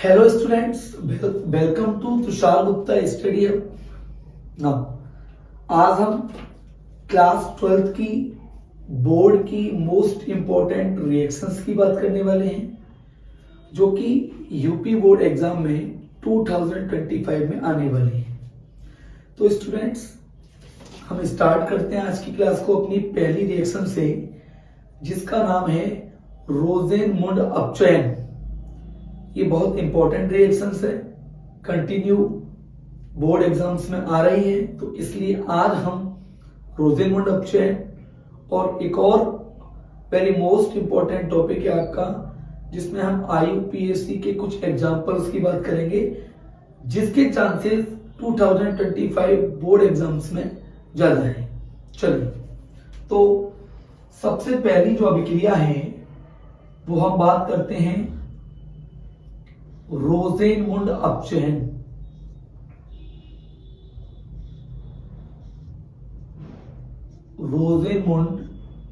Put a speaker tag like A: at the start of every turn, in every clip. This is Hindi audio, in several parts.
A: Hello students, welcome to Tushar Gupta study now. आज हम क्लास 12th की बोर्ड की मोस्ट इंपॉर्टेंट रिएक्शंस की बात करने वाले हैं, जो कि यूपी बोर्ड एग्जाम में 2025 में आने वाली है। तो स्टूडेंट्स, हम स्टार्ट करते हैं आज की क्लास को अपनी पहली रिएक्शन से, जिसका नाम है रोजेनमुंड अपचयन। ये बहुत इंपॉर्टेंट रिएक्शंस है, कंटिन्यू बोर्ड एग्जाम्स में आ रही है, तो इसलिए आज हम रोजेनमुंड अपचयन और एक और वेरी मोस्ट इंपॉर्टेंट टॉपिक है आपका, जिसमें हम आईयूपीएससी के कुछ एग्जांपल्स की बात करेंगे, जिसके चांसेस 2025 बोर्ड एग्जाम्स में ज्यादा है। चलिए, तो सबसे पहली जो अभिक्रिया है वो हम बात करते हैं रोजेनमुंड अपचयन। रोजेनमुंड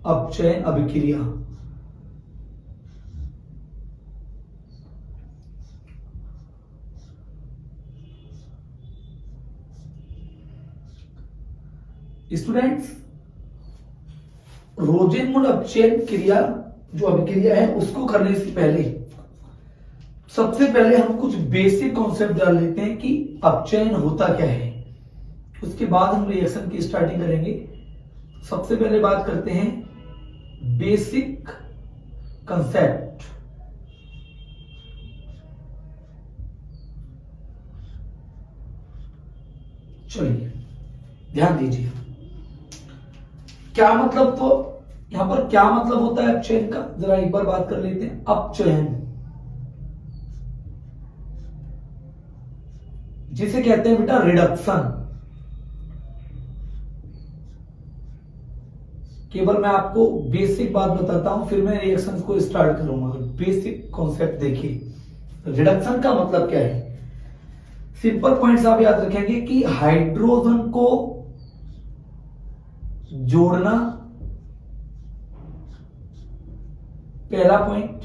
A: अपचयन अभिक्रिया। स्टूडेंट्स, रोजेनमुंड अपचयन क्रिया जो अभिक्रिया है उसको करने से पहले सबसे पहले हम कुछ बेसिक कॉन्सेप्ट जान लेते हैं कि अपचयन होता क्या है। उसके बाद हम रिएक्शन की स्टार्टिंग करेंगे। सबसे पहले बात करते हैं बेसिक कंसेप्ट। चलिए ध्यान दीजिए, क्या मतलब, तो यहां पर क्या मतलब होता है अपचयन का, जरा एक बार बात कर लेते हैं। अपचयन जिसे कहते हैं बेटा रिडक्शन। केवल मैं आपको बेसिक बात बताता हूं, फिर मैं रिएक्शंस को स्टार्ट करूंगा। बेसिक कॉन्सेप्ट देखिए, रिडक्शन का मतलब क्या है। सिंपल पॉइंट्स आप याद रखेंगे कि हाइड्रोजन को जोड़ना पहला पॉइंट,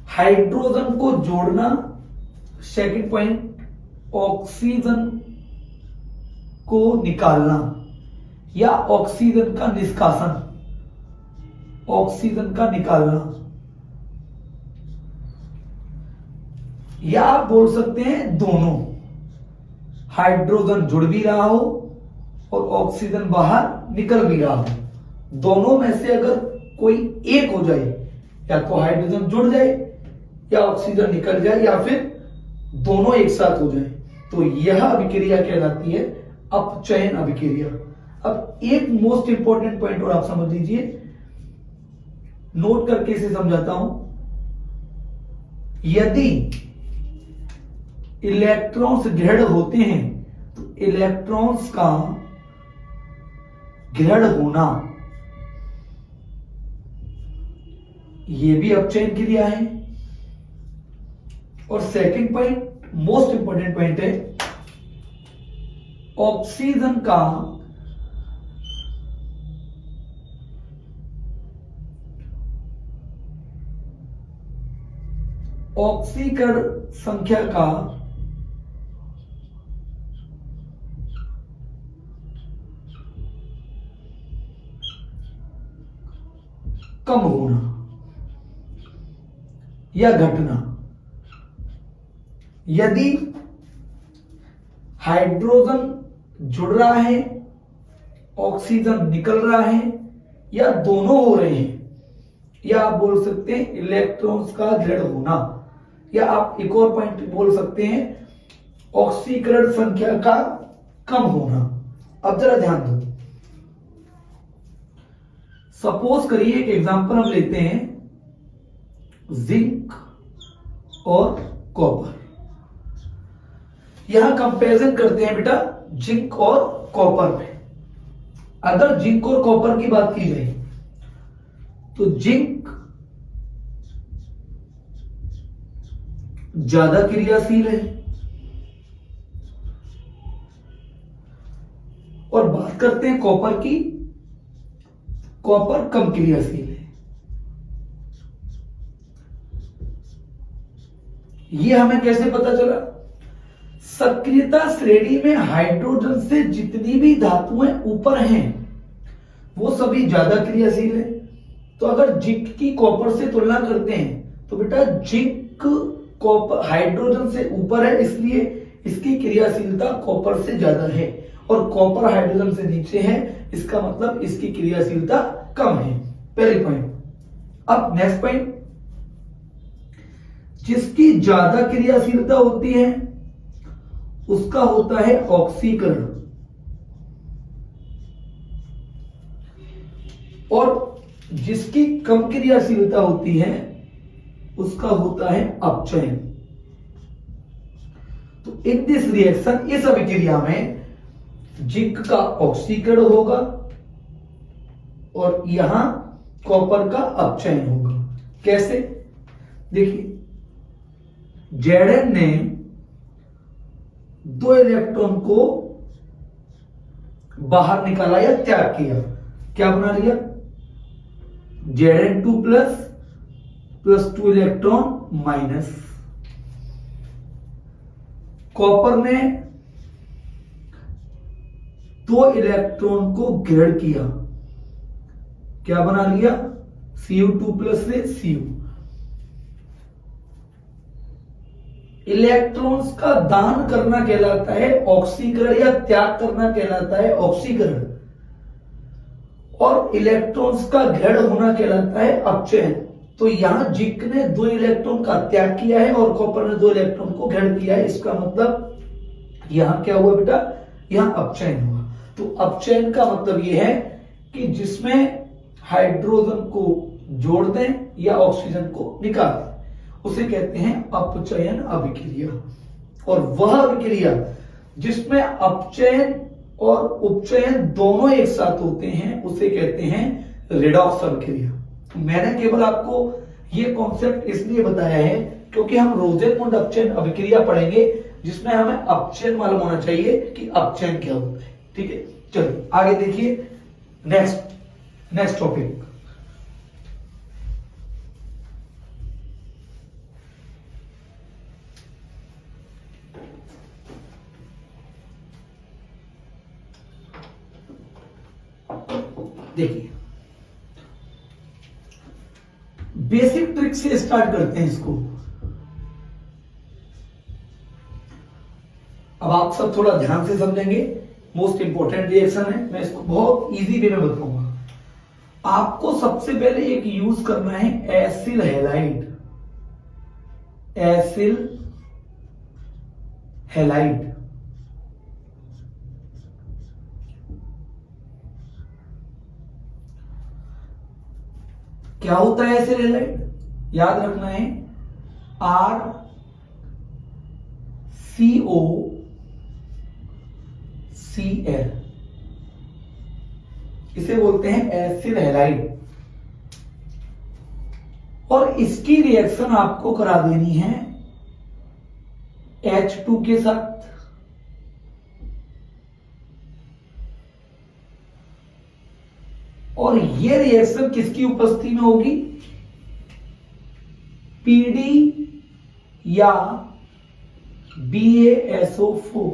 A: हाइड्रोजन को जोड़ना सेकंड पॉइंट, ऑक्सीजन को निकालना या ऑक्सीजन का निष्कासन, ऑक्सीजन का निकालना, या आप बोल सकते हैं दोनों, हाइड्रोजन जुड़ भी रहा हो और ऑक्सीजन बाहर निकल भी रहा हो। दोनों में से अगर कोई एक हो जाए, या तो हाइड्रोजन जुड़ जाए या ऑक्सीजन निकल जाए, या फिर दोनों एक साथ हो जाए, तो यह अभिक्रिया कहलाती है अपचयन अभिक्रिया। अब एक मोस्ट इंपॉर्टेंट पॉइंट और आप समझ लीजिए, नोट करके इसे समझाता हूं। यदि इलेक्ट्रॉन्स दृढ़ होते हैं तो इलेक्ट्रॉन्स का दृढ़ होना यह भी अपचयन क्रिया है। और second point, most important point है, ऑक्सीजन का ऑक्सीकरण संख्या का कम होना या घटना। यदि हाइड्रोजन जुड़ रहा है, ऑक्सीजन निकल रहा है, या दोनों हो रहे हैं, या आप बोल सकते हैं इलेक्ट्रॉन्स का दृढ़ होना, या आप एक और पॉइंट बोल सकते हैं ऑक्सीकरण संख्या का कम होना। अब जरा ध्यान दो, सपोज करिए एक एग्जांपल हम लेते हैं जिंक और कॉपर। यहां कंपैरिजन करते हैं बेटा जिंक और कॉपर में। अगर जिंक और कॉपर की बात की जाए तो जिंक ज्यादा क्रियाशील है, और बात करते हैं कॉपर की, कॉपर कम क्रियाशील है। ये हमें कैसे पता चला? सक्रियता श्रेणी में हाइड्रोजन से जितनी भी धातुएं ऊपर हैं वो सभी ज्यादा क्रियाशील है। तो अगर जिंक की कॉपर से तुलना करते हैं तो बेटा जिंक कॉपर हाइड्रोजन से ऊपर है, इसलिए इसकी क्रियाशीलता कॉपर से ज्यादा है, और कॉपर हाइड्रोजन से नीचे है, इसका मतलब इसकी क्रियाशीलता कम है। पहली पॉइंट। अब नेक्स्ट पॉइंट, जिसकी ज्यादा क्रियाशीलता होती है उसका होता है ऑक्सीकरण, और जिसकी कम क्रियाशीलता होती है उसका होता है अपचयन। तो इन दिस रिएक्शन, इस अभिक्रिया में जिंक का ऑक्सीकरण होगा और यहां कॉपर का अपचयन होगा। कैसे? देखिए, Zn ने 2 इलेक्ट्रॉन को बाहर निकाला या त्याग किया, क्या बना लिया? Zn2 plus 2 electron minus. Copper ने 2 इलेक्ट्रॉन को ग्रेड किया, क्या बना लिया? Cu2 प्लस से Cu। इलेक्ट्रॉन्स का दान करना कहलाता है ऑक्सीकरण, या त्याग करना कहलाता है ऑक्सीकरण, और इलेक्ट्रॉन्स का ग्रहण होना कहलाता है अपचयन। तो यहां जिंक ने 2 इलेक्ट्रॉन का त्याग किया है और कॉपर ने 2 इलेक्ट्रॉन को ग्रहण किया है, इसका मतलब यहां क्या हुआ बेटा? यहां अपचयन हुआ। तो अपचयन का मतलब यह है कि जिसमें हाइड्रोजन को जोड़ दें या ऑक्सीजन को निकाल दें, उसे कहते हैं अपचयन अभिक्रिया। और वह अभिक्रिया जिसमें अपचयन और उपचयन दोनों एक साथ होते हैं उसे कहते हैं रेडॉक्स अभिक्रिया। मैंने केवल आपको यह कॉन्सेप्ट इसलिए बताया है क्योंकि हम रोजेनमुंड अपचयन अभिक्रिया पढ़ेंगे जिसमें हमें अपचयन मालूम होना चाहिए कि अपचयन क्या होता है। ठीक है, चलिए आगे देखिए। नेक्स्ट टॉपिक, देखिए बेसिक ट्रिक से स्टार्ट करते हैं इसको। अब आप सब थोड़ा ध्यान से समझेंगे, मोस्ट इंपॉर्टेंट रिएक्शन है, मैं इसको बहुत इजी वे में बताऊंगा। आपको सबसे पहले एक यूज करना है एसिल हैलाइड। एसिल हैलाइड क्या होता है एसिल हैलाइड? याद रखना है RCOCl, इसे बोलते हैं एसिल हैलाइड। और इसकी रिएक्शन आपको करा देनी है H2 के साथ, और ये रिएक्शन किसकी उपस्थिति में होगी? PD या BaSO4।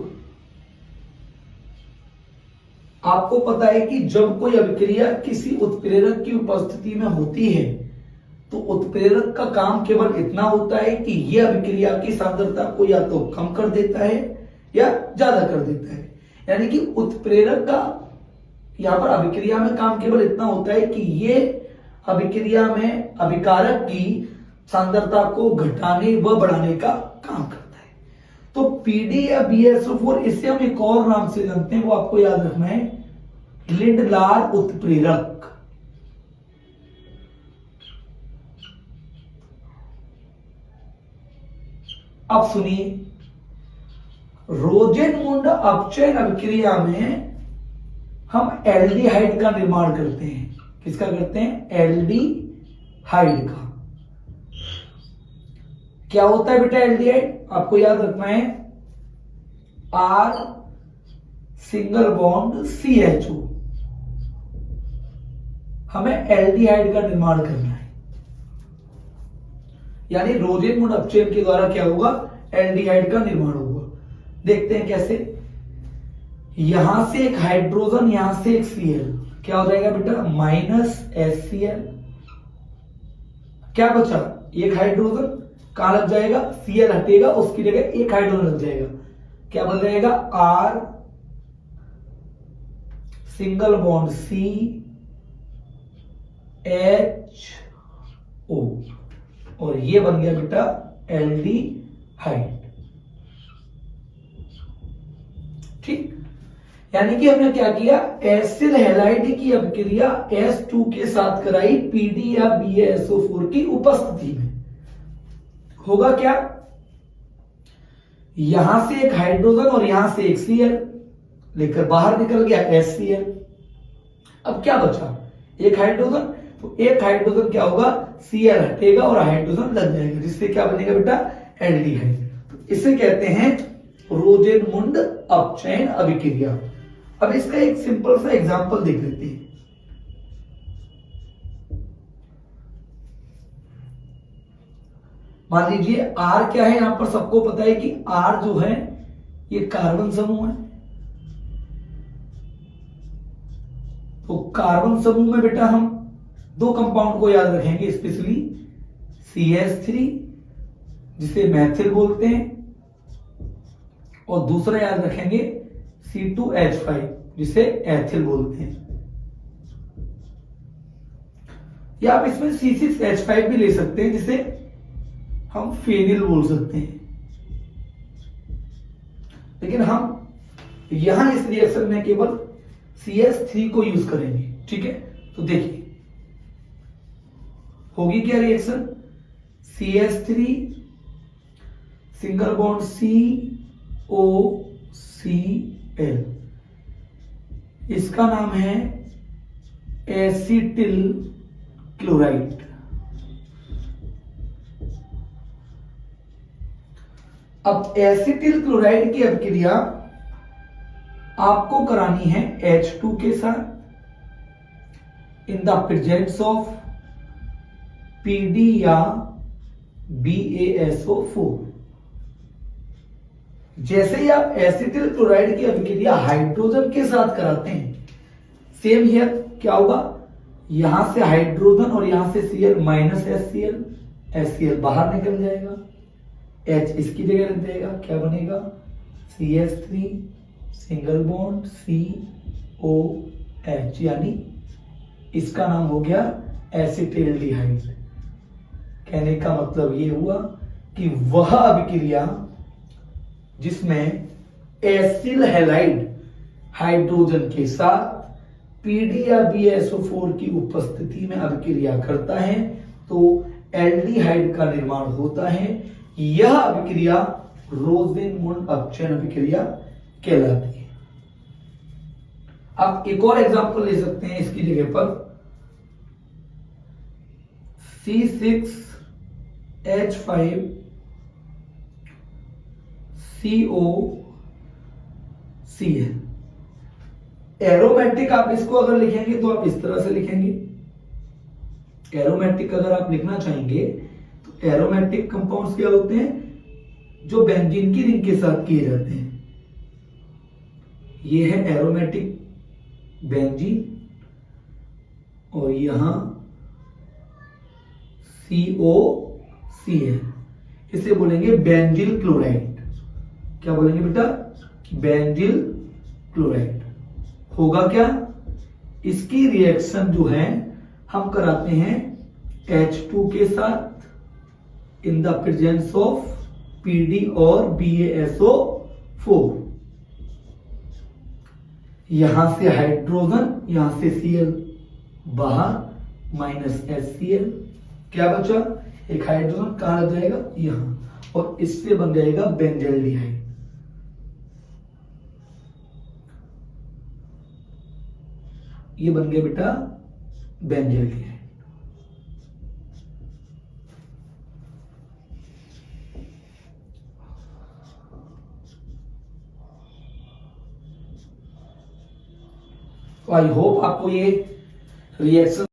A: आपको पता है कि जब कोई अभिक्रिया किसी उत्प्रेरक की उपस्थिति में होती है तो उत्प्रेरक का काम केवल इतना होता है कि यह अभिक्रिया की सांद्रता को या तो कम कर देता है या ज्यादा कर देता है। यानी कि उत्प्रेरक का यहां पर अभिक्रिया में काम केवल इतना होता है कि ये अभिक्रिया में अभिकारक की सांद्रता को घटाने व बढ़ाने का काम करता है। तो PD या BaSO4, इसे हम एक और नाम से जानते हैं, वो आपको याद रखना है, लिंडलार उत्प्रेरक। अब सुनिए, रोजेनमुंड अपचयन अभिक्रिया में हम एल्डिहाइड का निर्माण करते हैं। किसका करते हैं? एल्डिहाइड का। क्या होता है बेटा एल्डिहाइड? आपको याद रखना है R सिंगल बॉन्ड CHO। हमें एल्डिहाइड का निर्माण करना है। यानी रोजेनमुंड अपचयन के द्वारा क्या होगा, एल्डिहाइड का निर्माण होगा। देखते हैं कैसे। यहां से एक हाइड्रोजन, यहां से एक Cl, क्या हो जाएगा बेटा, -HCl। क्या बचा, एक हाइड्रोजन कहां लग जाएगा, Cl हटेगा, उसकी जगह एक हाइड्रोजन लग जाएगा, क्या बन जाएगा, R single bond C HO, और ये बन गया बेटा एल्डिहाइड। ठीक, यानी कि हमने क्या किया, एसिल हैलाइड की अभिक्रिया S2 के साथ कराई PD या BaSO4 की उपस्थिति में। होगा क्या, यहां से एक हाइड्रोजन और यहां से एक Cl लेकर बाहर निकल गया HCl। अब क्या बचा, एक हाइड्रोजन, तो एक हाइड्रोजन क्या होगा, Cl हटेगा और हाइड्रोजन लग जाएगा, जिससे क्या बनेगा बेटा, एल्डिहाइड। इसे कहते हैं रोजेनमुंड अपचयन अभिक्रिया। अब इसका एक सिंपल सा एग्जांपल देख लेते हैं। मान लीजिए R क्या है, यहां पर सबको पता है कि R जो है ये कार्बन समूह है। तो कार्बन समूह में बेटा हम दो कंपाउंड को याद रखेंगे स्पेशली, CH3 जिसे मैथिल बोलते हैं, और दूसरा याद रखेंगे C2H5 जिसे एथिल बोलते हैं, या आप इसमें C6H5 भी ले सकते हैं जिसे हम फेनिल बोल सकते हैं। लेकिन हम यहां इस रिएक्शन में केवल CH3 को यूज करेंगे। ठीक है, तो देखिए होगी क्या reaction, CH3 single bond COCl, इसका नाम है एसिटिल क्लोराइड। अब एसिटिल क्लोराइड की अभिक्रिया आपको करानी है H2 के साथ in the presence of PD या BaSO4। जैसे ही आप एसिटिल क्लोराइड की अभिक्रिया हाइड्रोजन के साथ कराते हैं, सेम हियर क्या होगा, यहां से हाइड्रोजन और यहां से Cl -HCl, HCl बाहर निकल जाएगा, H इसकी जगह लग जाएगा, क्या बनेगा, CH3 सिंगल बॉन्ड COH, यानी इसका नाम हो गया एसिटिल्डिहाइड। कहने का मतलब ये हुआ कि वह अभिक्रिया जिसमें एसिल हैलाइड हाइड्रोजन के साथ PD या BaSO4 की उपस्थिति में अभिक्रिया करता है तो एल्डिहाइड का निर्माण होता है। यह अभिक्रिया रोजेनमुंड अपचयन अभिक्रिया कहलाती है। आप एक और एग्जांपल ले सकते हैं इसकी जगह पर, C6H5COCl। एरोमेटिक आप इसको अगर लिखेंगे तो आप इस तरह से लिखेंगे। एरोमेटिक अगर आप लिखना चाहेंगे तो एरोमेटिक कंपाउंड्स क्या होते हैं, जो बेंजीन की रिंग के साथ किए जाते हैं। ये है एरोमेटिक बेंजीन और यहां COCl, इसे बोलेंगे बेंजिल क्लोराइड। क्या बोलेंगे बेटा, बेंजिल क्लोराइड। होगा क्या, इसकी रिएक्शन जो है हम कराते हैं H2 के साथ in the presence of PD और BaSO4। यहां से हाइड्रोजन, यहां से Cl बाहर, -HCl, क्या बचा, एक हाइड्रोजन कहां लग जाएगा, यहां, और इससे बन जाएगा बेंजल्डिहाइड। ये बन गया बेटा बेंजल्डिहाइड। तो आई होप आपको ये रिएक्शन